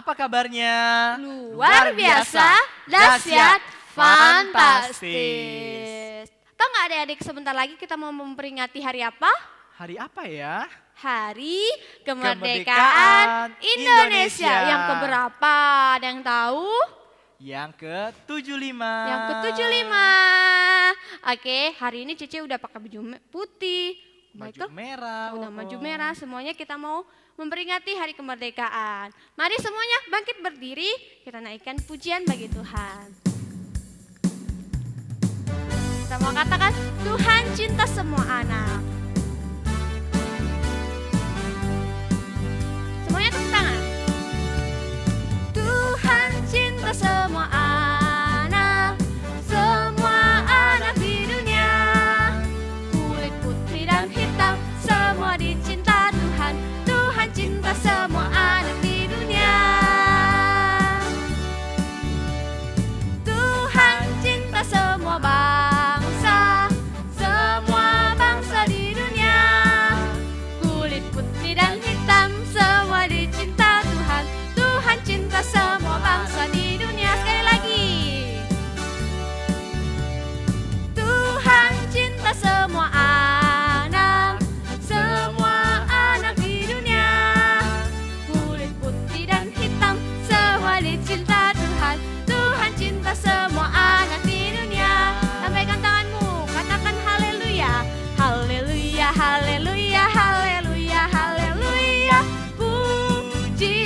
Apa kabarnya? Luar biasa, dahsyat, fantastis. Tahu nggak adik-adik, sebentar lagi kita mau memperingati hari apa? Hari apa ya? Hari Kemerdekaan Indonesia. Yang keberapa? Ada yang tahu? Yang ke-75. Yang ke-75. Oke, hari ini Cece udah pakai baju putih. Baju merah. Udah baju merah, semuanya kita mau memperingati hari kemerdekaan. Mari semuanya bangkit berdiri, kita naikkan pujian bagi Tuhan. Kita mau katakan, Tuhan cinta semua anak. Semuanya tepuk tangan. Tuhan cinta semua anak, semua anak di dunia. Kulit putih dan hitam, semua dicinta Tuhan. Tuhan cinta semua anak di dunia. Tuhan cinta semua bangsa, semua bangsa di dunia. Kulit putih dan hitam, semua dicinta Tuhan. Tuhan cinta semua bangsa di dunia. Sekali lagi. Tuhan cinta semua anak, semua anak di dunia. Kulit putih dan hitam, semua dicinta Tuhan. Tuhan cinta semua anak di dunia. Lambaikan tanganmu, katakan haleluya. Haleluya, haleluya, haleluya, haleluya. Puji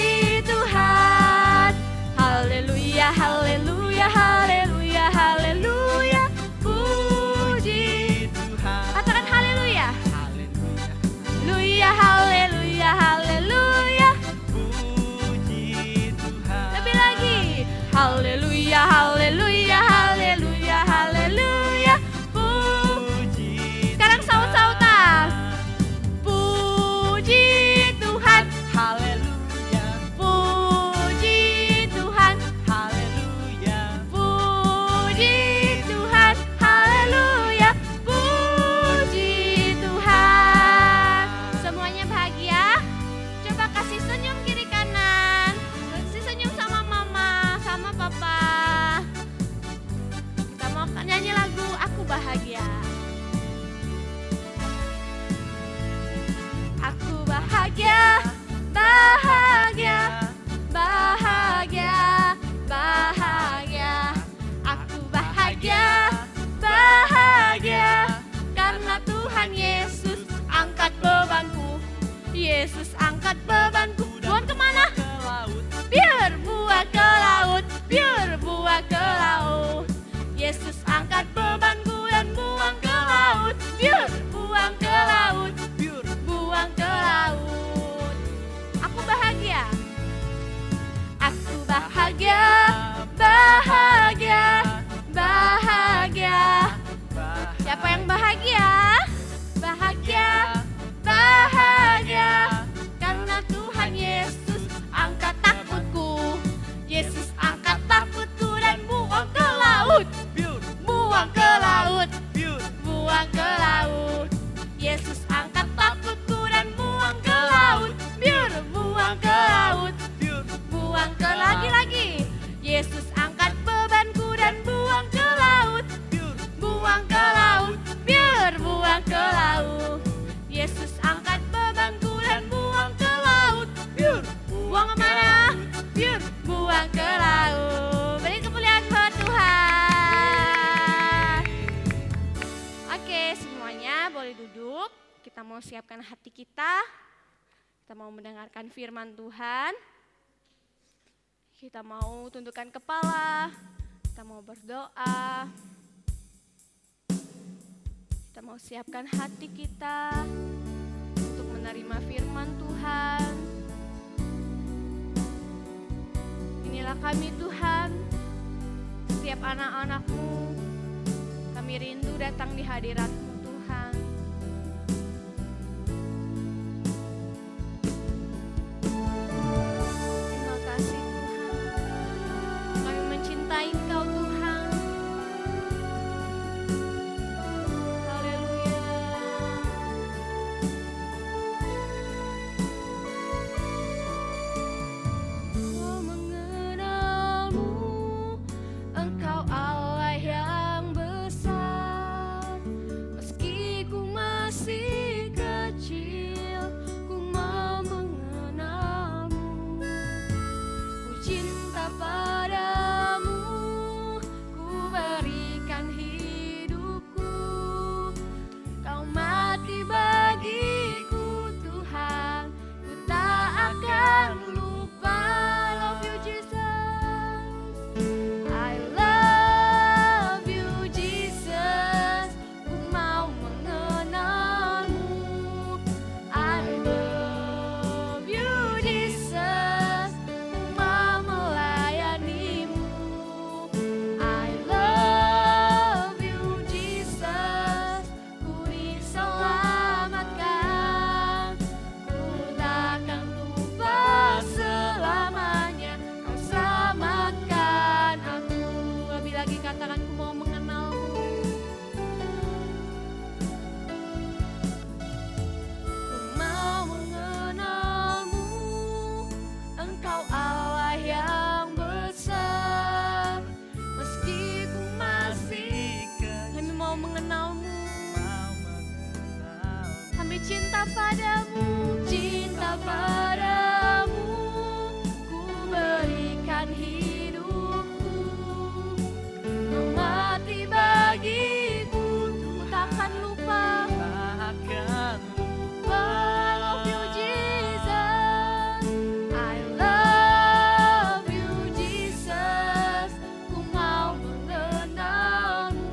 Tuhan. Haleluya, haleluya, haleluya, haleluya. Puji Tuhan. Katakan haleluya. Haleluya. Haleluya, haleluya, haleluya. Puji Tuhan. Lebih lagi. Haleluya, haleluya, haleluya, haleluya. Puji. Sekarang saut-sautan. Puji Tuhan. Haleluya. Puji Tuhan. Haleluya. Puji Tuhan. Haleluya. Puji Tuhan. Semuanya bahagia? Coba kasih senyum kiri kanan. Kasih senyum sama mama, sama papa. Kita mau nyanyi lagu Aku Bahagia. Aku bahagia, bahagia, bahagia, bahagia. Aku bahagia, bahagia, karena Tuhan Yesus angkat bebanku. Yesus angkat bebanku. Buang kemana? Ke laut. Biar buah ke laut, biar buah ke laut. Yesus angkat bebanku dan buang ke laut. Biar buang ke laut, Biur. buang ke laut. Aku bahagia. Aku bahagia, bahagia, bahagia. Siapa yang bahagia? Bahagia, bahagia, karena Tuhan Yesus angkat takutku. Yesus angkat takutku dan buang ke laut. Biur. Buang ke laut, Biur. buang ke laut. Yesus angkat takutku dan buang ke laut. Biar buang ke laut, Biur. buang ke lagi. Yesus angkat bebanku dan buang ke laut. Biur. Buang ke laut, biar buang ke laut. Yesus angkat bebanku dan buang ke laut. Biur. Buang kemana? Biar buang ke laut. Beri kemuliaan buat Tuhan. Oke, semuanya boleh duduk. Kita mau siapkan hati kita. Kita mau mendengarkan firman Tuhan. Kita mau tundukkan kepala. Kita mau berdoa. Kita mau siapkan hati kita untuk menerima firman Tuhan. Inilah kami Tuhan, setiap anak-anak-Mu, kami rindu datang di hadirat-Mu Tuhan. Terima kasih Tuhan, kami mencintai Engkau Tuhan. Haleluya. Oh, mengenalmu. mau mengenal. Kami cinta padamu, cinta padamu. Ku berikan hidupku, kau mati bagiku. Ku takkan lupa. Takkan I love you Jesus, I love you Jesus. Ku mau mengenalmu.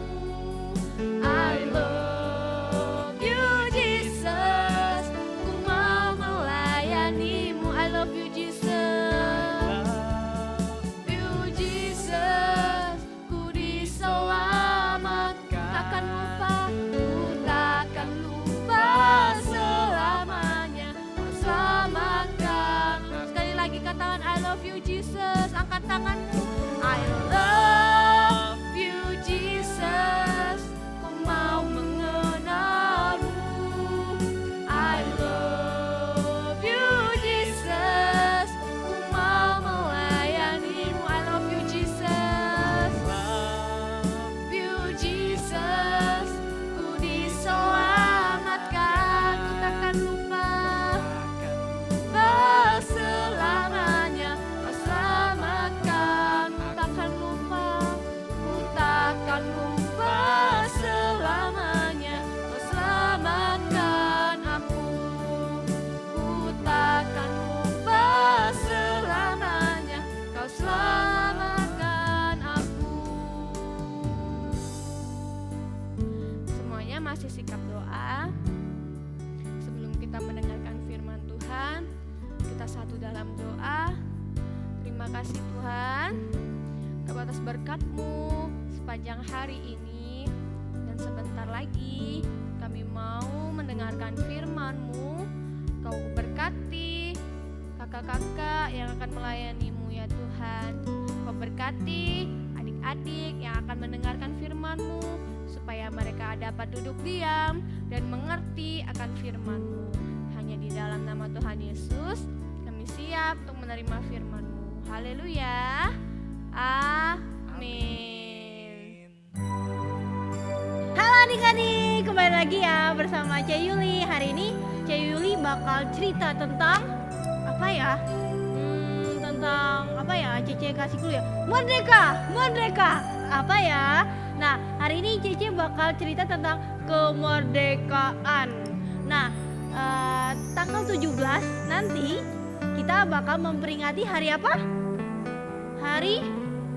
I love you Jesus, ku mau melayanimu. I love you Jesus, you Jesus. Ku diselamatkan, takkan lupa, ku takkan lupa selamanya. Kau selamatkan. Sekali lagi katakan I love you Jesus. Angkat tanganmu. I love you Jesus, ku mau mengenalmu. I love you Jesus, ku mau melayanimu. I love you Jesus, you Jesus. Ku diselamatkan, ku takkan lupa selamanya. Kau selamatkan, ku takkan lupa, ku takkan lupa selamanya. Kau selamatkan aku, ku takkan lupa selamanya. Kau selamatkan aku. Semuanya masih sikap doa. Sebelum kita mendengarkan firman Tuhan, kita satu dalam doa. Terima kasih Tuhan atas berkat-Mu sepanjang hari ini, dan sebentar lagi kami mau mendengarkan firman-Mu. Kau berkati kakak-kakak yang akan melayani-Mu ya Tuhan. Kau berkati adik-adik yang akan mendengarkan firman-Mu, supaya mereka dapat duduk diam dan mengerti akan firman-Mu. Hanya di dalam nama Tuhan Yesus kami siap untuk menerima firman-Mu. Haleluya. Amin. Halo adik-adik, kembali lagi ya bersama Cek Yuli. Hari ini Cek Yuli bakal cerita tentang apa ya? Tentang apa ya? Cece kasih clue ya. Merdeka, merdeka. Apa ya? Nah, hari ini Cece bakal cerita tentang kemerdekaan. Nah, tanggal 17 nanti kita bakal memperingati hari apa? Hari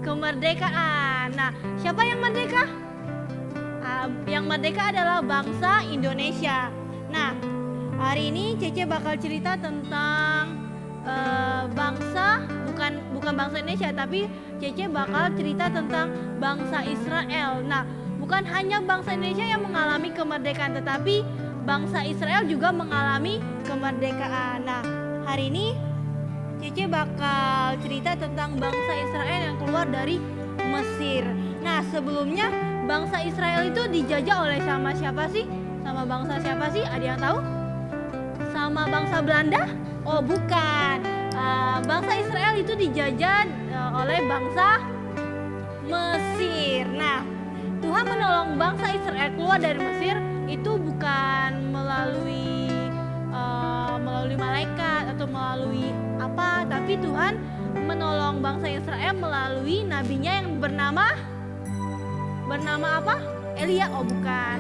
kemerdekaan. Nah, siapa yang merdeka? Yang merdeka adalah bangsa Indonesia. Nah, hari ini Cece bakal cerita tentang bangsa, bukan bangsa Indonesia, tapi Cece bakal cerita tentang bangsa Israel. Nah, bukan hanya bangsa Indonesia yang mengalami kemerdekaan, tetapi bangsa Israel juga mengalami kemerdekaan. Nah, hari ini Cece bakal cerita tentang bangsa Israel yang keluar dari Mesir. Nah, sebelumnya bangsa Israel itu dijajah oleh sama siapa sih? Sama bangsa siapa sih? Ada yang tahu? Sama bangsa Belanda? Oh, bukan. Bangsa Israel itu dijajah oleh bangsa Mesir. Nah, Tuhan menolong bangsa Israel keluar dari Mesir itu bukan melalui malaikat atau melalui apa, tapi Tuhan menolong bangsa Israel melalui nabinya yang bernama apa? Elia. Oh, bukan.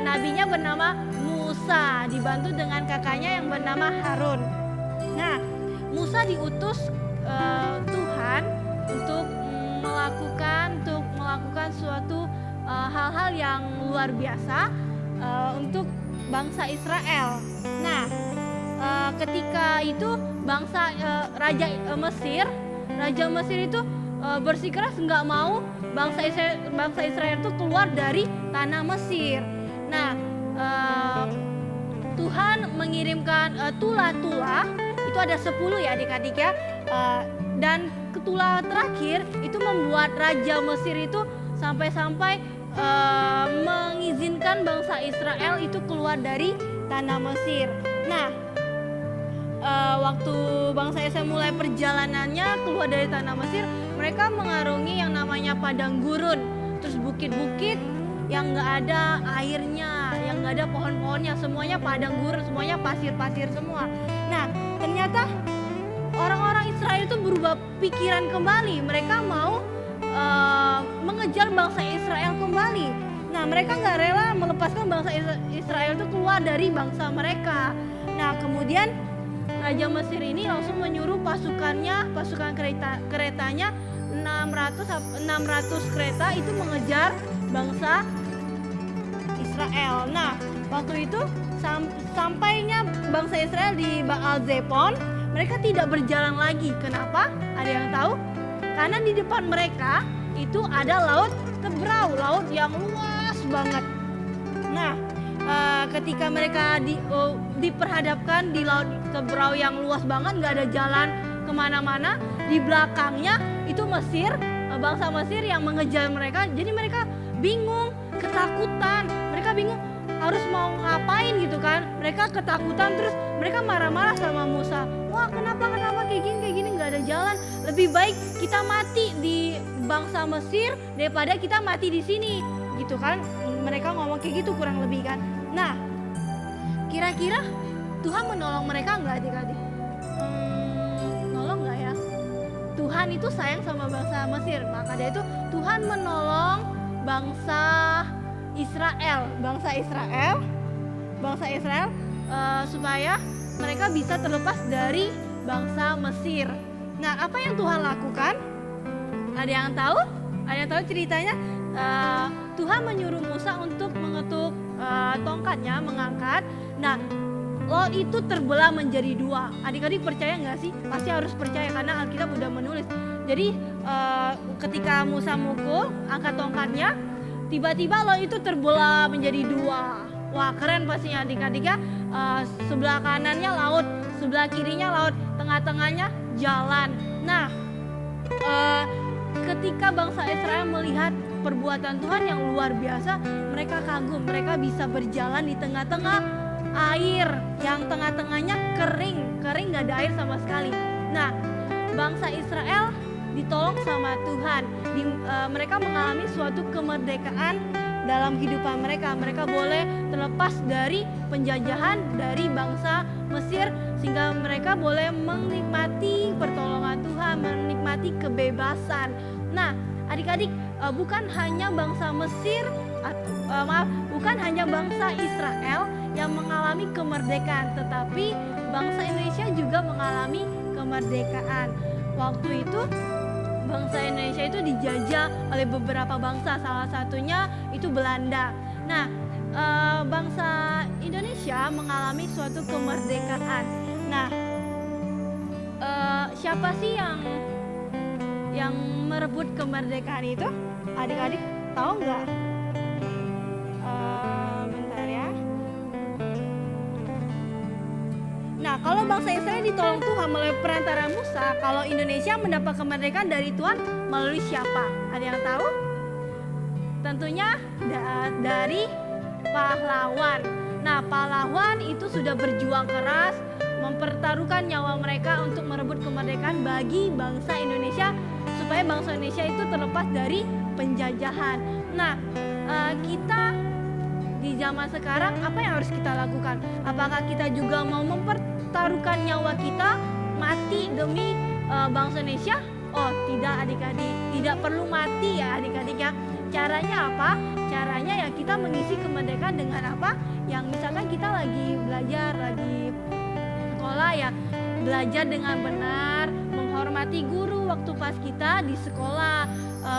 Nabinya bernama Musa, dibantu dengan kakaknya yang bernama Harun. Nah, Musa diutus Tuhan untuk melakukan suatu hal-hal yang luar biasa untuk bangsa Israel. Nah, ketika itu Raja Mesir itu bersikeras nggak mau bangsa Israel itu keluar dari tanah Mesir. Nah, Tuhan mengirimkan tula-tula, itu ada 10 ya adik-adik ya, dan tula terakhir itu membuat Raja Mesir itu sampai-sampai mengizinkan bangsa Israel itu keluar dari tanah Mesir. Nah, waktu bangsa Israel mulai perjalanannya keluar dari tanah Mesir, mereka mengarungi yang namanya padang gurun, terus bukit-bukit, yang nggak ada airnya, yang nggak ada pohon-pohonnya, semuanya padang gurun, semuanya pasir-pasir semua. Nah, ternyata orang-orang Israel itu berubah pikiran kembali. Mereka mau mengejar bangsa Israel kembali. Nah, mereka nggak rela melepaskan bangsa Israel itu keluar dari bangsa mereka. Nah, kemudian Raja Mesir ini langsung menyuruh pasukan keretanya 600 kereta itu mengejar bangsa Israel. Nah, waktu itu sampainya bangsa Israel di Baal Zefon, mereka tidak berjalan lagi. Kenapa? Ada yang tahu? Karena di depan mereka itu ada laut Tebrau, laut yang luas banget. Nah, ketika mereka diperhadapkan di laut Tebrau yang luas banget, nggak ada jalan kemana-mana, di belakangnya itu Mesir, bangsa Mesir yang mengejar mereka. Jadi mereka bingung, ketakutan, mereka bingung harus mau ngapain gitu kan. Mereka ketakutan, terus mereka marah-marah sama Musa. Wah, kenapa kayak gini nggak ada jalan. Lebih baik kita mati di bangsa Mesir daripada kita mati di sini, gitu kan. Mereka ngomong kayak gitu kurang lebih kan. Nah, kira-kira Tuhan menolong mereka nggak adik-adik? Nolong nggak ya? Tuhan itu sayang sama bangsa Mesir, maka dari itu Tuhan menolong bangsa Israel supaya mereka bisa terlepas dari bangsa Mesir. Nah, apa yang Tuhan lakukan? Ada yang tahu? Ada yang tahu ceritanya? Tuhan menyuruh Musa untuk mengetuk tongkatnya, mengangkat. Nah, laut itu terbelah menjadi dua. Adik-adik percaya nggak sih? Pasti harus percaya karena Alkitab udah menulis. Jadi ketika Musa mukul, angkat tongkatnya, tiba-tiba laut itu terbelah menjadi dua. Wah, keren pastinya adik-adik ya. Sebelah kanannya laut, sebelah kirinya laut, tengah-tengahnya jalan. Nah, ketika bangsa Israel melihat perbuatan Tuhan yang luar biasa, mereka kagum. Mereka bisa berjalan di tengah-tengah air yang tengah-tengahnya kering gak ada air sama sekali. Nah, bangsa Israel ditolong sama Tuhan. Mereka mengalami suatu kemerdekaan dalam kehidupan mereka. Mereka boleh terlepas dari penjajahan dari bangsa Mesir, sehingga mereka boleh menikmati pertolongan Tuhan, menikmati kebebasan. Nah, adik-adik, bukan hanya bangsa Mesir, bukan hanya bangsa Israel yang mengalami kemerdekaan, tetapi bangsa Indonesia juga mengalami kemerdekaan. Waktu itu bangsa Indonesia itu dijajah oleh beberapa bangsa, salah satunya itu Belanda. Nah, bangsa Indonesia mengalami suatu kemerdekaan. Nah, siapa sih yang merebut kemerdekaan itu? Adik-adik tahu nggak? Bentar ya. Nah, kalau bangsa Israel ditolong Tuhan melalui perantara Musa, kalau Indonesia mendapat kemerdekaan dari Tuhan melalui siapa? Ada yang tahu? Tentunya dari pahlawan. Nah, pahlawan itu sudah berjuang keras, mempertaruhkan nyawa mereka untuk merebut kemerdekaan bagi bangsa Indonesia, supaya bangsa Indonesia itu terlepas dari penjajahan. Nah, kita di zaman sekarang apa yang harus kita lakukan? Apakah kita juga mau mempertaruhkan nyawa kita mati demi bangsa Indonesia? Oh, tidak adik-adik, tidak perlu mati ya adik-adik ya. Caranya apa? Caranya ya kita mengisi kemerdekaan dengan apa? Yang misalkan kita lagi belajar, lagi sekolah ya, belajar dengan benar, menghormati guru waktu pas kita di sekolah,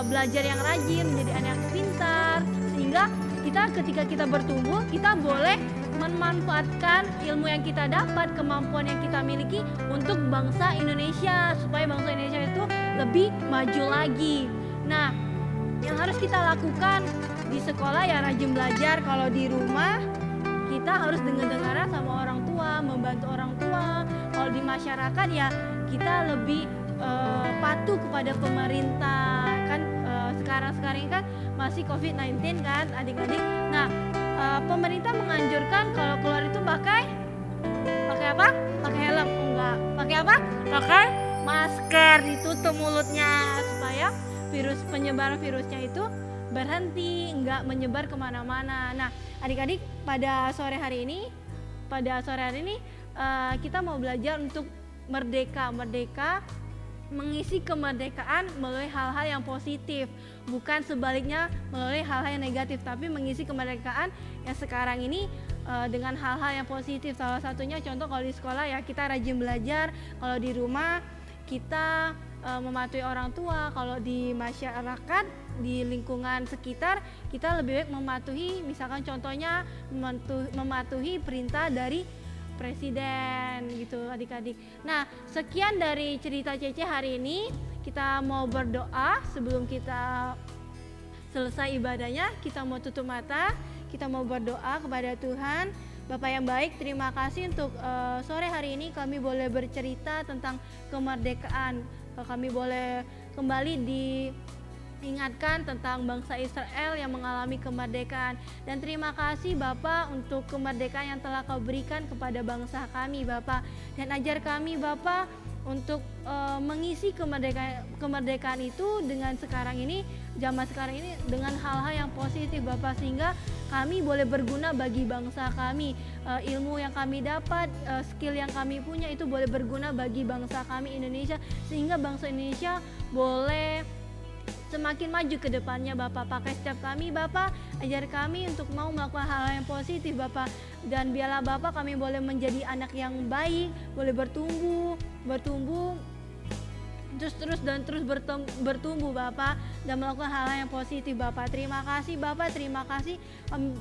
belajar yang rajin, menjadi anak yang pintar, sehingga kita ketika kita bertumbuh, kita boleh memanfaatkan ilmu yang kita dapat, kemampuan yang kita miliki untuk bangsa Indonesia, supaya bangsa Indonesia itu lebih maju lagi. Nah, yang harus kita lakukan di sekolah ya rajin belajar. Kalau di rumah kita harus dengar-dengaran sama orang tua, membantu orang tua. Kalau di masyarakat ya kita lebih patuh kepada pemerintah kan. Sekarang ini kan masih COVID-19 kan adik-adik. Nah, pemerintah menganjurkan kalau keluar itu pakai apa? Pakai helm? Enggak. Pakai apa? Pakai masker, ditutup mulutnya supaya penyebaran virusnya itu berhenti, nggak menyebar kemana-mana. Nah, adik-adik pada sore hari ini kita mau belajar untuk merdeka mengisi kemerdekaan melalui hal-hal yang positif, bukan sebaliknya melalui hal-hal yang negatif, tapi mengisi kemerdekaan yang sekarang ini dengan hal-hal yang positif. Salah satunya contoh kalau di sekolah ya kita rajin belajar, kalau di rumah kita mematuhi orang tua, kalau di masyarakat, di lingkungan sekitar kita lebih baik mematuhi, misalkan contohnya mematuhi perintah dari presiden gitu adik-adik. Nah, sekian dari cerita Cece hari ini. Kita mau berdoa sebelum kita selesai ibadahnya. Kita mau tutup mata, kita mau berdoa kepada Tuhan. Bapak yang baik, terima kasih untuk sore hari ini kami boleh bercerita tentang kemerdekaan. Kami boleh kembali diingatkan tentang bangsa Israel yang mengalami kemerdekaan. Dan terima kasih Bapak untuk kemerdekaan yang telah Kau berikan kepada bangsa kami Bapak. Dan ajar kami Bapak untuk mengisi kemerdekaan itu dengan zaman sekarang ini dengan hal-hal yang positif Bapak, sehingga kami boleh berguna bagi bangsa kami. Ilmu yang kami dapat, skill yang kami punya itu boleh berguna bagi bangsa kami Indonesia, sehingga bangsa Indonesia boleh semakin maju ke depannya Bapak. Pakai setiap kami Bapak, ajar kami untuk mau melakukan hal-hal yang positif Bapak. Dan biarlah Bapak kami boleh menjadi anak yang baik, boleh bertumbuh terus bertumbuh Bapak, dan melakukan hal-hal yang positif Bapak. Terima kasih Bapak, terima kasih.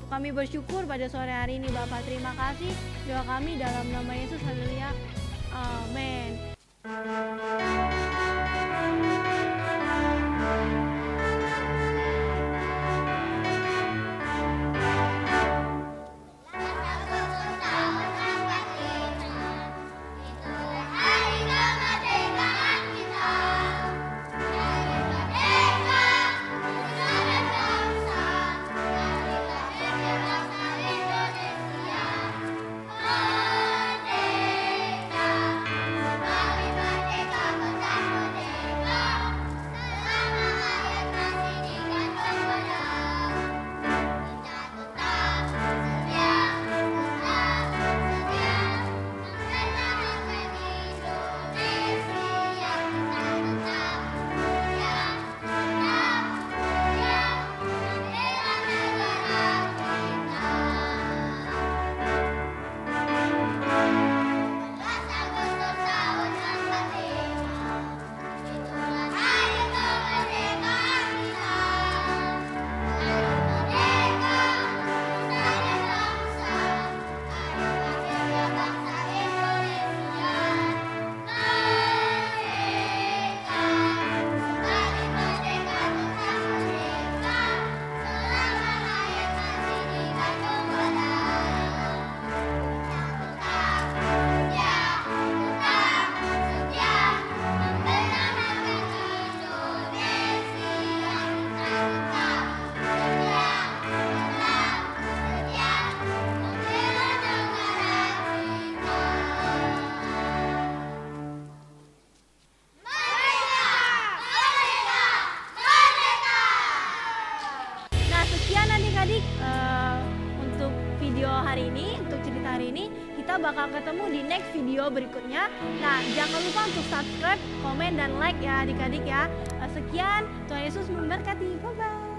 Kami bersyukur pada sore hari ini Bapak. Terima kasih. Doa kami dalam nama Yesus, haleluya. Amin. Untuk video hari ini, untuk cerita hari ini, kita bakal ketemu di next video berikutnya. Nah, jangan lupa untuk subscribe, komen, dan like ya adik-adik ya. Sekian, Tuhan Yesus memberkati. Bye-bye.